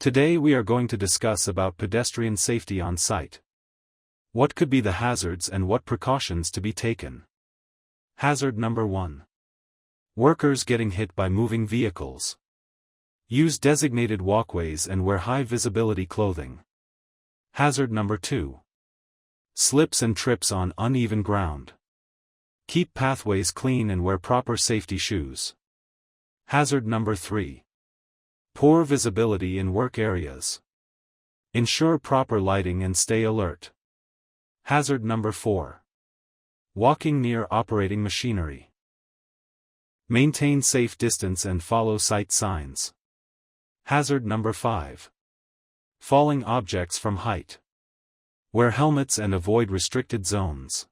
Today we are going to discuss about pedestrian safety on site. What could be the hazards and what precautions to be taken? Hazard number 1. Workers getting hit by moving vehicles. Use designated walkways and wear high visibility clothing. Hazard number 2. Slips and trips on uneven ground. Keep pathways clean and wear proper safety shoes. Hazard number 3. Poor visibility in work areas. Ensure proper lighting and stay alert. Hazard number 4. Walking near operating machinery. Maintain safe distance and follow site signs. Hazard number 5. Falling objects from height. Wear helmets and avoid restricted zones.